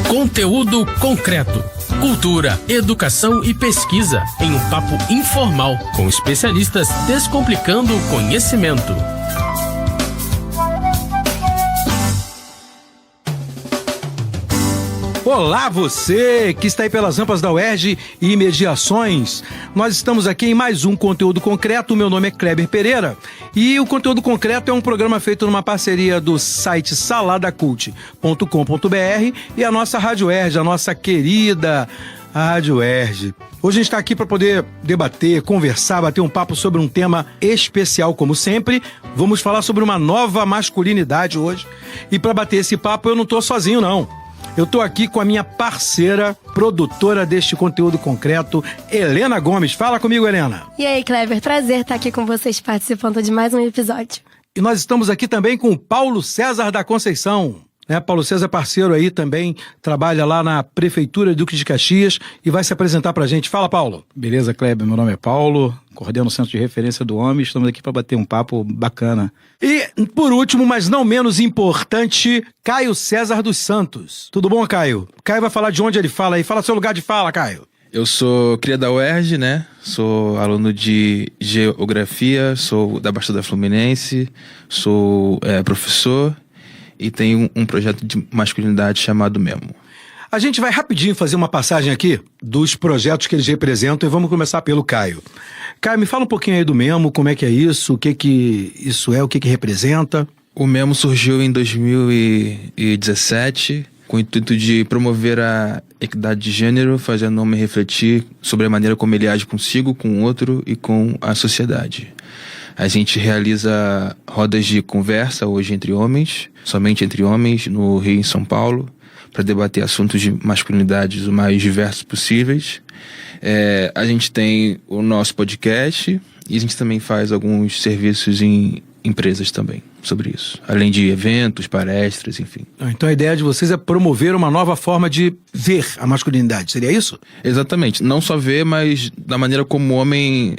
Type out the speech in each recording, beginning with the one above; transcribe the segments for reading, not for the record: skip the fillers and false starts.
Conteúdo concreto. Cultura, educação e pesquisa em um papo informal com especialistas descomplicando o conhecimento. Olá você que está aí pelas rampas da UERJ e imediações. Nós estamos aqui em mais um Conteúdo Concreto. Meu nome é Kleber Pereira e o Conteúdo Concreto é um programa feito numa parceria do site saladacult.com.br e a nossa Rádio UERJ, a nossa querida Rádio UERJ. Hoje a gente está aqui para poder debater, conversar, bater um papo sobre um tema especial, como sempre. Vamos falar sobre uma nova masculinidade hoje. E para bater esse papo eu não estou sozinho, não. Eu estou aqui com a minha parceira, produtora deste conteúdo concreto, Helena Gomes. Fala comigo, Helena. E aí, Kleber, prazer estar aqui com vocês participando de mais um episódio. E nós estamos aqui também com o Paulo César da Conceição. Paulo César é parceiro aí também, trabalha lá na Prefeitura de Duque de Caxias e vai se apresentar pra gente. Fala, Paulo. Beleza, Kleber? Meu nome é Paulo, coordeno o Centro de Referência do Homem. Estamos aqui para bater um papo bacana. E, por último, mas não menos importante, Caio César dos Santos. Tudo bom, Caio? Caio vai falar de onde ele fala aí. Fala seu lugar de fala, Caio. Eu sou cria da UERJ, né? Sou aluno de Geografia, sou da Baixada Fluminense, sou professor e tenho um projeto de masculinidade chamado Memo. A gente vai rapidinho fazer uma passagem aqui dos projetos que eles representam e vamos começar pelo Caio. Caio, me fala um pouquinho aí do Memo, como é que é isso, o que isso é, o que representa. O Memo surgiu em 2017 com o intuito de promover a equidade de gênero, fazendo o homem refletir sobre a maneira como ele age consigo, com o outro e com a sociedade. A gente realiza rodas de conversa hoje entre homens, somente entre homens, no Rio e em São Paulo, para debater assuntos de masculinidades o mais diversos possíveis. A gente tem o nosso podcast e a gente também faz alguns serviços em empresas também sobre isso, além de eventos, palestras, enfim. Então a ideia de vocês é promover uma nova forma de ver a masculinidade, seria isso? Exatamente, não só ver, mas da maneira como o homem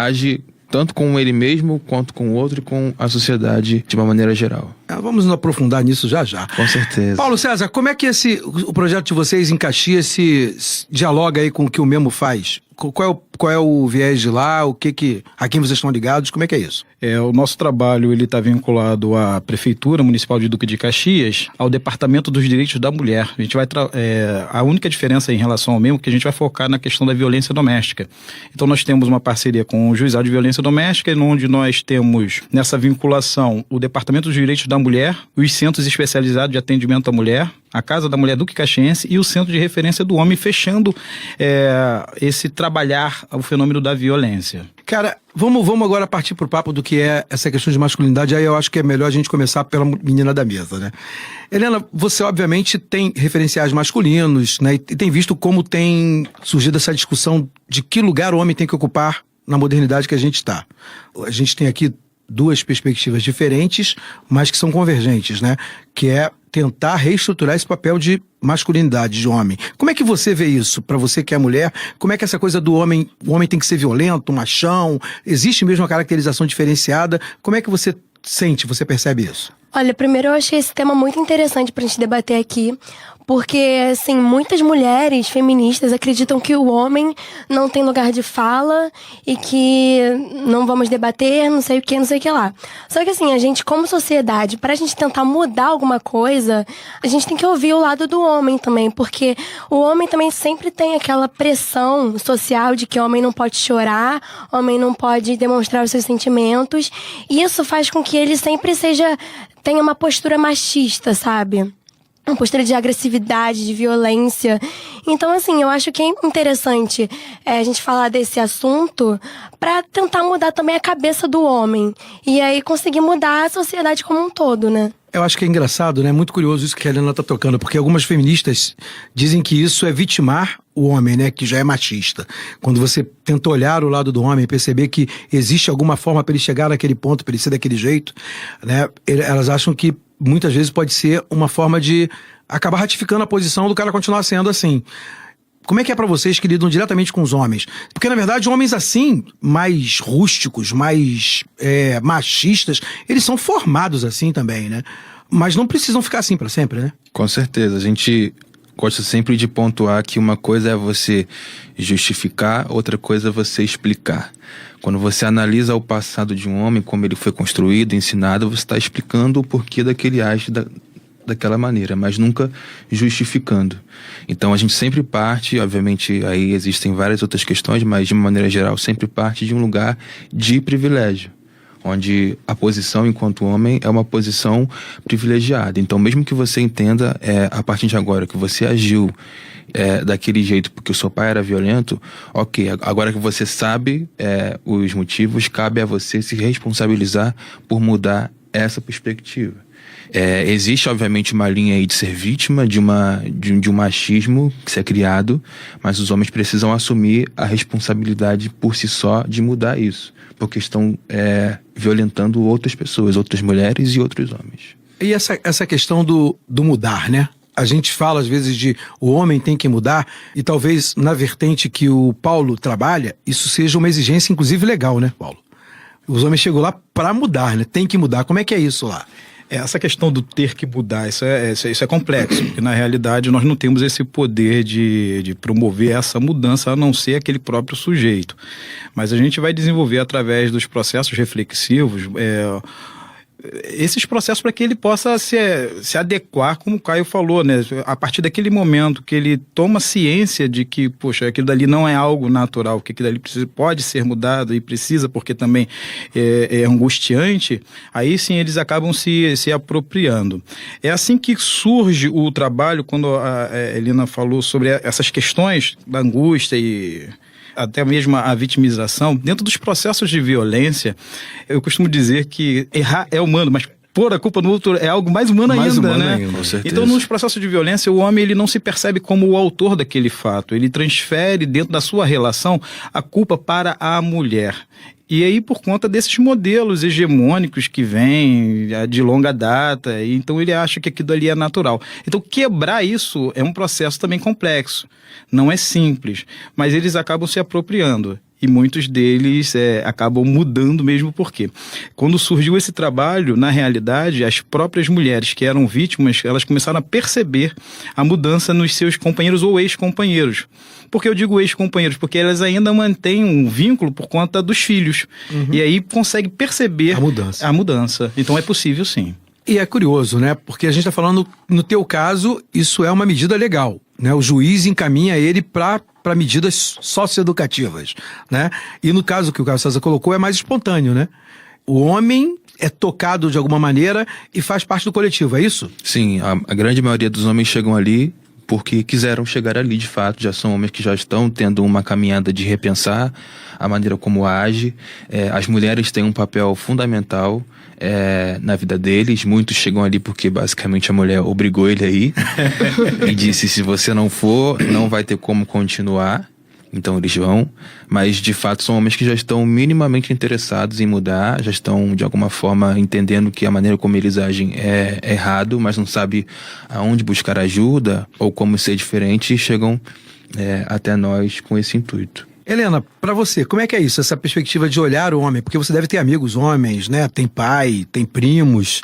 age, tanto com ele mesmo, quanto com o outro e com a sociedade de uma maneira geral. Vamos nos aprofundar nisso já já. Com certeza. Paulo César, como é que o projeto de vocês em Caxias se dialoga aí com o que o Memo faz? Qual é o viés de lá? A quem vocês estão ligados? Como é que é isso? O nosso trabalho ele está vinculado à Prefeitura Municipal de Duque de Caxias, ao Departamento dos Direitos da Mulher. A gente vai a única diferença em relação ao Memo é que a gente vai focar na questão da violência doméstica. Então nós temos uma parceria com o Juizado de Violência Doméstica, onde nós temos nessa vinculação o Departamento dos Direitos da Mulher, os Centros Especializados de Atendimento à Mulher, a Casa da Mulher Duque Caxiense e o Centro de Referência do Homem, fechando esse trabalhar o fenômeno da violência. Cara, vamos agora partir pro papo do que é essa questão de masculinidade. Aí eu acho que é melhor a gente começar pela menina da mesa, né? Helena, você obviamente tem referenciais masculinos, né? E tem visto como tem surgido essa discussão de que lugar o homem tem que ocupar na modernidade que a gente está. A gente tem aqui duas perspectivas diferentes, mas que são convergentes, né? Que é tentar reestruturar esse papel de masculinidade, de homem. Como é que você vê isso? Para você que é mulher, como é que essa coisa do homem, o homem tem que ser violento, machão? Existe mesmo uma caracterização diferenciada? Como é que você sente, você percebe isso? Olha, primeiro eu achei esse tema muito interessante pra gente debater aqui, porque, assim, muitas mulheres feministas acreditam que o homem não tem lugar de fala e que não vamos debater, não sei o que lá. Só que, assim, a gente, como sociedade, pra gente tentar mudar alguma coisa, a gente tem que ouvir o lado do homem também, porque o homem também sempre tem aquela pressão social de que o homem não pode chorar, o homem não pode demonstrar os seus sentimentos, e isso faz com que ele sempre tenha uma postura machista, sabe? Uma postura de agressividade, de violência. Então, assim, eu acho que é interessante a gente falar desse assunto pra tentar mudar também a cabeça do homem. E aí conseguir mudar a sociedade como um todo, né? Eu acho que é engraçado, né? Muito curioso isso que a Helena tá tocando, porque algumas feministas dizem que isso é vitimar o homem, né? Que já é machista. Quando você tenta olhar o lado do homem e perceber que existe alguma forma para ele chegar naquele ponto, para ele ser daquele jeito, né? Elas acham que muitas vezes pode ser uma forma de acabar ratificando a posição do cara continuar sendo assim. Como é que é pra vocês que lidam diretamente com os homens? Porque, na verdade, homens assim, mais rústicos, mais machistas, eles são formados assim também, né? Mas não precisam ficar assim pra sempre, né? Com certeza. A gente gosto sempre de pontuar que uma coisa é você justificar, outra coisa é você explicar. Quando você analisa o passado de um homem, como ele foi construído, ensinado, você está explicando o porquê daquele age daquela maneira, mas nunca justificando. Então a gente sempre parte, obviamente aí existem várias outras questões, mas de uma maneira geral sempre parte de um lugar de privilégio, onde a posição enquanto homem é uma posição privilegiada. Então mesmo que você entenda a partir de agora que você agiu daquele jeito porque o seu pai era violento, ok, agora que você sabe os motivos, cabe a você se responsabilizar por mudar essa perspectiva. Existe obviamente uma linha aí de ser vítima de um machismo que se é criado, mas os homens precisam assumir a responsabilidade por si só de mudar isso, porque estão violentando outras pessoas, outras mulheres e outros homens. E essa questão do mudar, né? A gente fala às vezes de o homem tem que mudar, e talvez na vertente que o Paulo trabalha, isso seja uma exigência inclusive legal, né, Paulo? Os homens chegam lá para mudar, né? Tem que mudar. Como é que é isso lá? Essa questão do ter que mudar, isso é complexo, porque na realidade nós não temos esse poder de promover essa mudança, a não ser aquele próprio sujeito. Mas a gente vai desenvolver através dos processos reflexivos esses processos para que ele possa se adequar, como o Caio falou, né? A partir daquele momento que ele toma ciência de que, poxa, aquilo dali não é algo natural, que aquilo dali pode ser mudado e precisa, porque também é angustiante, aí sim eles acabam se apropriando. É assim que surge o trabalho, quando a Helena falou sobre essas questões da angústia e até mesmo a vitimização. Dentro dos processos de violência, eu costumo dizer que errar é humano, mas pôr a culpa no outro é algo mais humano ainda, né? Com certeza. Então, nos processos de violência, o homem ele não se percebe como o autor daquele fato. Ele transfere dentro da sua relação a culpa para a mulher. E aí, por conta desses modelos hegemônicos que vêm de longa data, então ele acha que aquilo ali é natural. Então, quebrar isso é um processo também complexo. Não é simples, mas eles acabam se apropriando. E muitos deles acabam mudando mesmo porque. Quando surgiu esse trabalho, na realidade, as próprias mulheres que eram vítimas, elas começaram a perceber a mudança nos seus companheiros ou ex-companheiros. Por que eu digo ex-companheiros? Porque elas ainda mantêm um vínculo por conta dos filhos. Uhum. E aí consegue perceber a mudança. Então é possível, sim. E é curioso, né? Porque a gente está falando, no teu caso, isso é uma medida legal, né? O juiz encaminha ele para medidas socioeducativas, né? E no caso que o Carlos César colocou, é mais espontâneo, né? O homem é tocado de alguma maneira e faz parte do coletivo, é isso? Sim, a grande maioria dos homens chegam ali porque quiseram chegar ali, de fato. Já são homens que já estão tendo uma caminhada de repensar a maneira como age. As mulheres têm um papel fundamental na vida deles. Muitos chegam ali porque basicamente a mulher obrigou ele a ir e disse, se você não for, não vai ter como continuar. Então eles vão, mas de fato são homens que já estão minimamente interessados em mudar, já estão de alguma forma entendendo que a maneira como eles agem é errado, mas não sabe aonde buscar ajuda ou como ser diferente, e chegam até nós com esse intuito. Helena, pra você, como é que é isso? Essa perspectiva de olhar o homem? Porque você deve ter amigos homens, né? Tem pai, tem primos.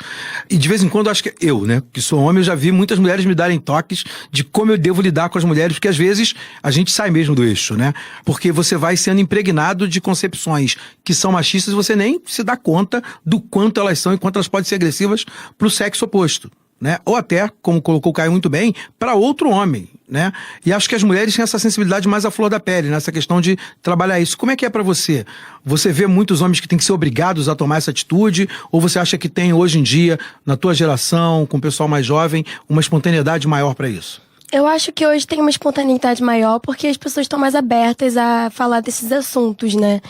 E de vez em quando, acho que eu, né? Que sou homem, eu já vi muitas mulheres me darem toques de como eu devo lidar com as mulheres, porque às vezes a gente sai mesmo do eixo, né? Porque você vai sendo impregnado de concepções que são machistas e você nem se dá conta do quanto elas são e quanto elas podem ser agressivas pro sexo oposto, né? Ou até, como colocou o Caio muito bem, para outro homem, né? E acho que as mulheres têm essa sensibilidade mais à flor da pele, nessa questão de trabalhar isso. Como é que é para você? Você vê muitos homens que têm que ser obrigados a tomar essa atitude? Ou você acha que tem hoje em dia, na tua geração, com o pessoal mais jovem, uma espontaneidade maior para isso? Eu acho que hoje tem uma espontaneidade maior porque as pessoas estão mais abertas a falar desses assuntos, né?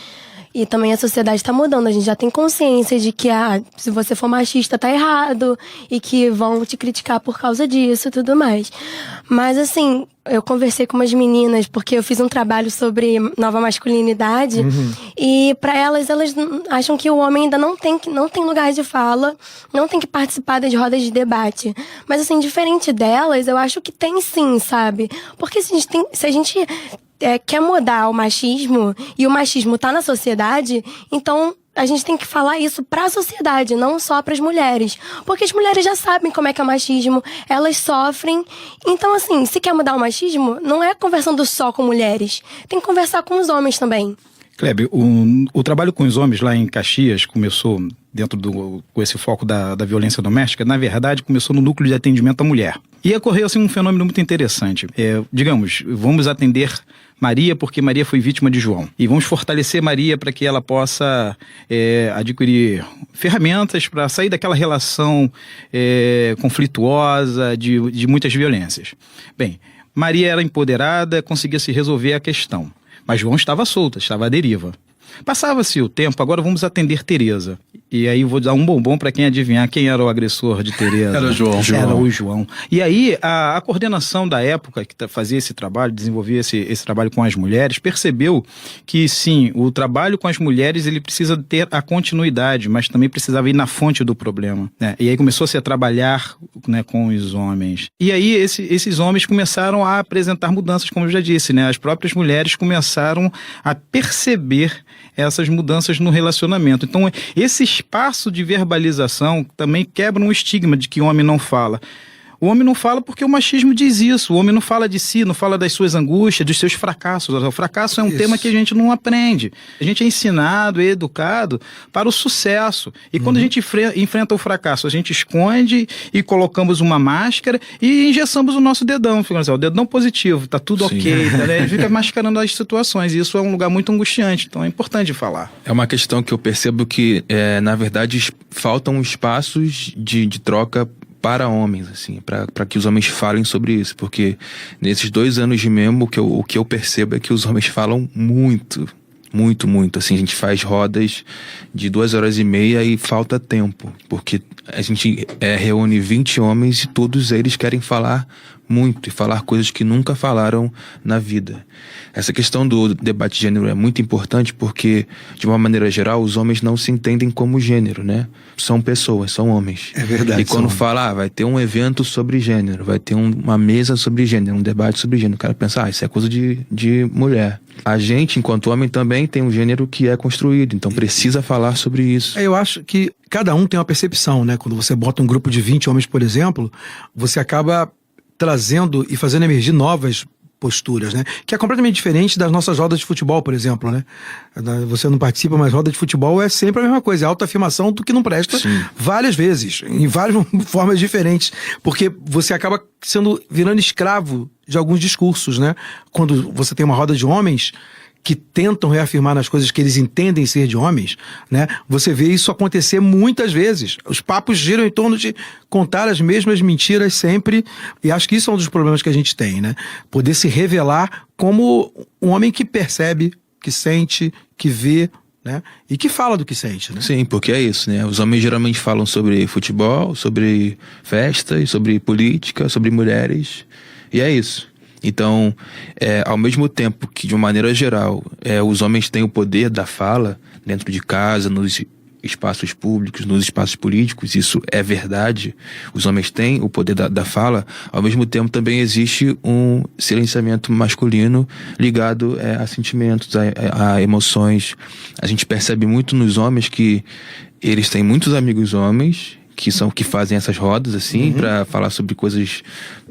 E também a sociedade está mudando, a gente já tem consciência de que se você for machista tá errado e que vão te criticar por causa disso e tudo mais. Mas assim, eu conversei com umas meninas porque eu fiz um trabalho sobre nova masculinidade e para elas acham que o homem ainda não tem lugar de fala, não tem que participar das rodas de debate. Mas assim, diferente delas, eu acho que tem sim, sabe? Porque se a gente quer mudar o machismo e o machismo tá na sociedade, então a gente tem que falar isso pra sociedade, não só pras mulheres. Porque as mulheres já sabem como é que é o machismo, elas sofrem. Então, assim, se quer mudar o machismo, não é conversando só com mulheres, tem que conversar com os homens também. Kleber, o trabalho com os homens lá em Caxias começou com esse foco da violência doméstica, na verdade começou no núcleo de atendimento à mulher. E ocorreu assim um fenômeno muito interessante. Digamos, vamos atender Maria porque Maria foi vítima de João. E vamos fortalecer Maria para que ela possa adquirir ferramentas para sair daquela relação conflituosa de muitas violências. Bem, Maria era empoderada, conseguia se resolver a questão. Mas João estava solto, estava à deriva. Passava-se o tempo, agora vamos atender Tereza. E aí vou dar um bombom para quem adivinhar quem era o agressor de Tereza. Era o João. Era o João. E aí a coordenação da época que fazia esse trabalho, desenvolvia esse trabalho com as mulheres, percebeu que sim, o trabalho com as mulheres ele precisa ter a continuidade, mas também precisava ir na fonte do problema, né? E aí começou-se a trabalhar, né, com os homens. E aí esses homens começaram a apresentar mudanças, como eu já disse, né? As próprias mulheres começaram a perceber essas mudanças no relacionamento. Então, esse espaço de verbalização também quebra um estigma de que o homem não fala. O homem não fala porque o machismo diz isso. O homem não fala de si, não fala das suas angústias, dos seus fracassos. O fracasso é um tema que a gente não aprende. A gente é ensinado e educado para o sucesso. E quando a gente enfrenta o fracasso, a gente esconde e colocamos uma máscara e engessamos o nosso dedão. Fica assim, o dedão positivo, tá tudo ok. Tá, né? Fica mascarando as situações. E isso é um lugar muito angustiante. Então é importante falar. É uma questão que eu percebo que, na verdade, faltam espaços de troca para homens, assim, para que os homens falem sobre isso, porque nesses 2 anos de Memo, o que eu percebo é que os homens falam muito, assim, a gente faz rodas de 2h30 e falta tempo, porque a gente reúne 20 homens e todos eles querem falar muito e falar coisas que nunca falaram na vida. Essa questão do debate de gênero é muito importante porque, de uma maneira geral, os homens não se entendem como gênero, né? São pessoas, são homens. É verdade. E quando fala, vai ter um evento sobre gênero, vai ter uma mesa sobre gênero, um debate sobre gênero, o cara pensa, isso é coisa de mulher. A gente, enquanto homem, também tem um gênero que é construído, então precisa falar sobre isso. Eu acho que cada um tem uma percepção, né? Quando você bota um grupo de 20 homens, por exemplo, você acaba trazendo e fazendo emergir novas posturas, né? Que é completamente diferente das nossas rodas de futebol, por exemplo, né? Você não participa, mas roda de futebol é sempre a mesma coisa, é autoafirmação do que não presta. Sim. Várias vezes, em várias formas diferentes, porque você acaba virando escravo de alguns discursos, né? Quando você tem uma roda de homens que tentam reafirmar nas coisas que eles entendem ser de homens, né? Você vê isso acontecer muitas vezes. Os papos giram em torno de contar as mesmas mentiras sempre, e acho que isso é um dos problemas que a gente tem, né? Poder se revelar como um homem que percebe, que sente, que vê, né? E que fala do que sente, né? Sim, porque é isso, né? Os homens geralmente falam sobre futebol, sobre festas, sobre política, sobre mulheres, e é isso. Então, ao mesmo tempo que, de uma maneira geral, os homens têm o poder da fala dentro de casa, nos espaços públicos, nos espaços políticos, isso é verdade, os homens têm o poder da fala, ao mesmo tempo também existe um silenciamento masculino ligado a sentimentos, a emoções. A gente percebe muito nos homens que eles têm muitos amigos homens, que fazem essas rodas, assim, pra falar sobre coisas,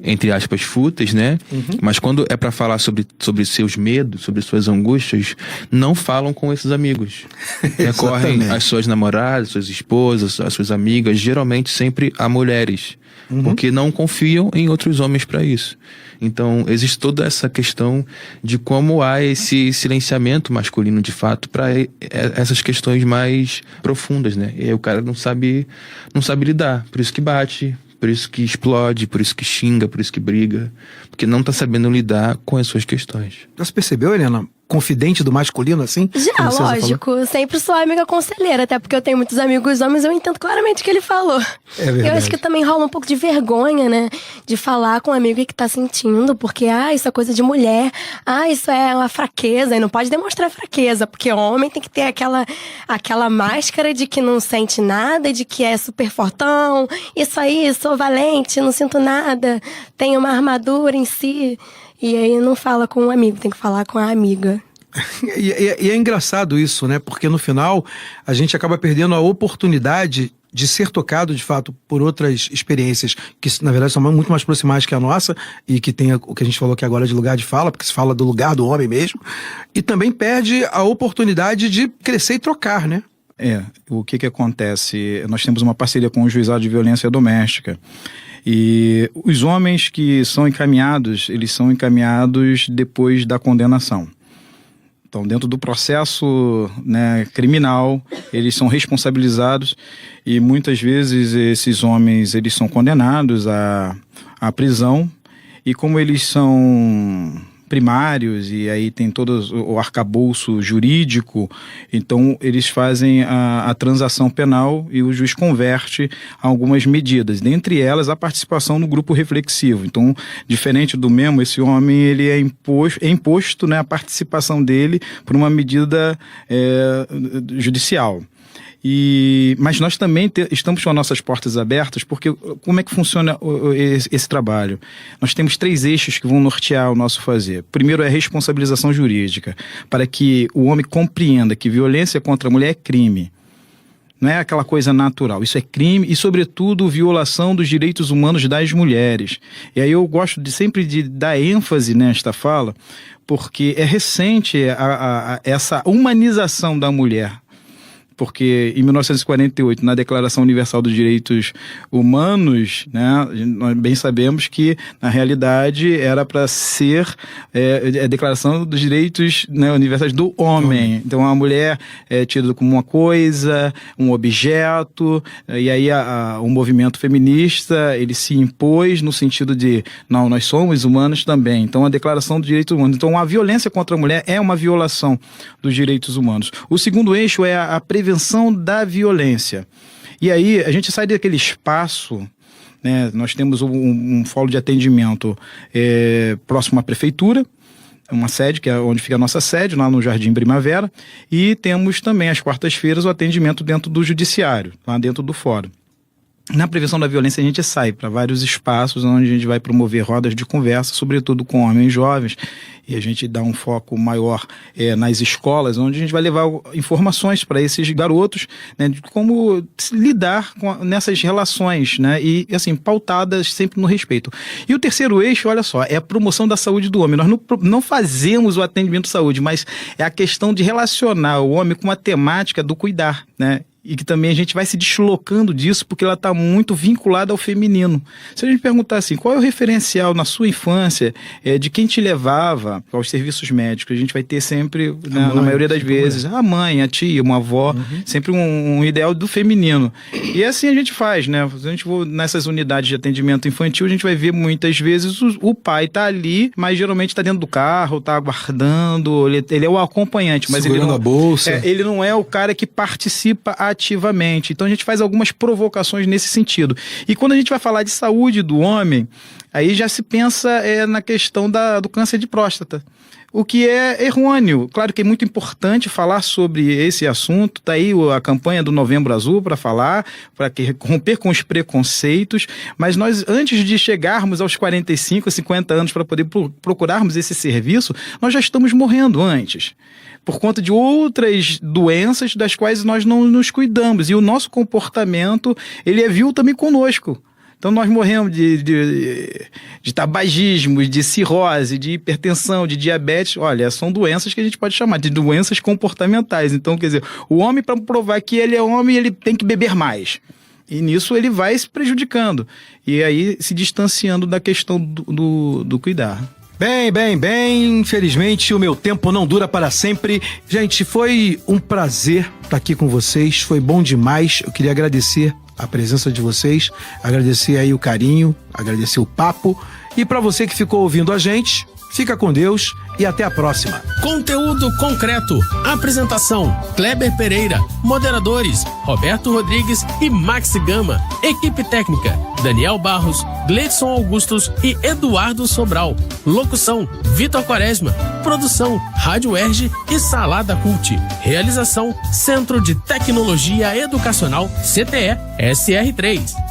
entre aspas, fúteis, né? Mas quando é pra falar sobre seus medos, sobre suas angústias, não falam com esses amigos. Recorrem às suas namoradas, suas esposas, às suas amigas, geralmente sempre a mulheres, porque não confiam em outros homens pra isso. Então, existe toda essa questão de como há esse silenciamento masculino, de fato, para essas questões mais profundas, né? E aí o cara não sabe lidar, por isso que bate, por isso que explode, por isso que xinga, por isso que briga, porque não tá sabendo lidar com as suas questões. Você percebeu, Helena? Confidente do masculino, assim? Já, lógico. Sempre sou amiga conselheira, até porque eu tenho muitos amigos homens, eu entendo claramente o que ele falou. É verdade. Eu acho que também rola um pouco de vergonha, né? De falar com um amigo que tá sentindo, porque, isso é coisa de mulher, isso é uma fraqueza, e não pode demonstrar fraqueza, porque homem tem que ter aquela máscara de que não sente nada, de que é super fortão, isso aí, sou valente, não sinto nada, tenho uma armadura em si. E aí não fala com um amigo, tem que falar com a amiga. E é engraçado isso, né? Porque no final a gente acaba perdendo a oportunidade de ser tocado, de fato, por outras experiências que, na verdade, são muito mais proximais que a nossa e que tem o que a gente falou aqui agora de lugar de fala, porque se fala do lugar do homem mesmo. E também perde a oportunidade de crescer e trocar, né? O que acontece? Nós temos uma parceria com o Juizado de Violência Doméstica. E os homens que são encaminhados, eles são encaminhados depois da condenação. Então, dentro do processo, né, criminal, eles são responsabilizados e muitas vezes esses homens eles são condenados à prisão, e como eles são primários e aí tem todo o arcabouço jurídico, então eles fazem a transação penal e o juiz converte algumas medidas, dentre elas a participação no grupo reflexivo. Então, diferente do mesmo, esse homem ele é imposto, né, a participação dele por uma medida judicial. Mas nós também estamos com as nossas portas abertas, porque como é que funciona esse trabalho? Nós temos 3 eixos que vão nortear o nosso fazer. Primeiro é a responsabilização jurídica, para que o homem compreenda que violência contra a mulher é crime. Não é aquela coisa natural, isso é crime e, sobretudo, violação dos direitos humanos das mulheres. E aí eu gosto sempre de dar ênfase nesta fala, porque é recente essa humanização da mulher. Porque em 1948, na Declaração Universal dos Direitos Humanos, né, nós bem sabemos que, na realidade, era para ser a Declaração dos Direitos, né, Universais do Homem. Então, a mulher é tida como uma coisa, um objeto, e aí o movimento feminista, ele se impôs no sentido de, não, nós somos humanos também. Então, a Declaração dos Direitos Humanos. Então, a violência contra a mulher é uma violação dos direitos humanos. O segundo eixo é a prevenção da violência. E aí a gente sai daquele espaço, né? Nós temos um fórum de atendimento próximo à prefeitura, uma sede, que é onde fica a nossa sede, lá no Jardim Primavera, e temos também às quartas-feiras o atendimento dentro do judiciário, lá dentro do fórum. Na prevenção da violência, a gente sai para vários espaços onde a gente vai promover rodas de conversa, sobretudo com homens jovens, e a gente dá um foco maior nas escolas, onde a gente vai levar informações para esses garotos, né, de como lidar nessas relações, né, e assim, pautadas sempre no respeito. E o terceiro eixo, olha só, é a promoção da saúde do homem. Nós não fazemos o atendimento de saúde, mas é a questão de relacionar o homem com a temática do cuidar, né? E que também a gente vai se deslocando disso porque ela está muito vinculada ao feminino. Se a gente perguntar assim, qual é o referencial na sua infância de quem te levava aos serviços médicos? A gente vai ter sempre, na maioria das vezes, a mãe, a tia, uma avó, sempre um ideal do feminino. E assim a gente faz, né? A gente for nessas unidades de atendimento infantil, a gente vai ver muitas vezes o pai está ali, mas geralmente está dentro do carro, está aguardando, ele é o acompanhante, mas segurando a bolsa. Ele não é o cara que participa ativamente. Então a gente faz algumas provocações nesse sentido. E quando a gente vai falar de saúde do homem, aí já se pensa na questão do câncer de próstata. O que é errôneo. Claro que é muito importante falar sobre esse assunto. Está aí a campanha do Novembro Azul para falar, para romper com os preconceitos. Mas nós, antes de chegarmos aos 45, 50 anos para poder procurarmos esse serviço, nós já estamos morrendo antes, por conta de outras doenças das quais nós não nos cuidamos. E o nosso comportamento, ele é vil também conosco. Então nós morremos de tabagismo, de cirrose, de hipertensão, de diabetes. Olha, são doenças que a gente pode chamar de doenças comportamentais. Então, quer dizer, o homem, para provar que ele é homem, ele tem que beber mais. E nisso ele vai se prejudicando. E aí se distanciando da questão do cuidar. Bem, infelizmente o meu tempo não dura para sempre. Gente, foi um prazer estar aqui com vocês, foi bom demais. Eu queria agradecer a presença de vocês, agradecer aí o carinho, agradecer o papo. E para você que ficou ouvindo a gente, fica com Deus e até a próxima. Conteúdo concreto. Apresentação: Kleber Pereira. Moderadores: Roberto Rodrigues e Max Gama. Equipe técnica: Daniel Barros, Gleidson Augustos e Eduardo Sobral. Locução: Vitor Quaresma. Produção: Rádio Erge e Salada Cult. Realização: Centro de Tecnologia Educacional CTE SR3.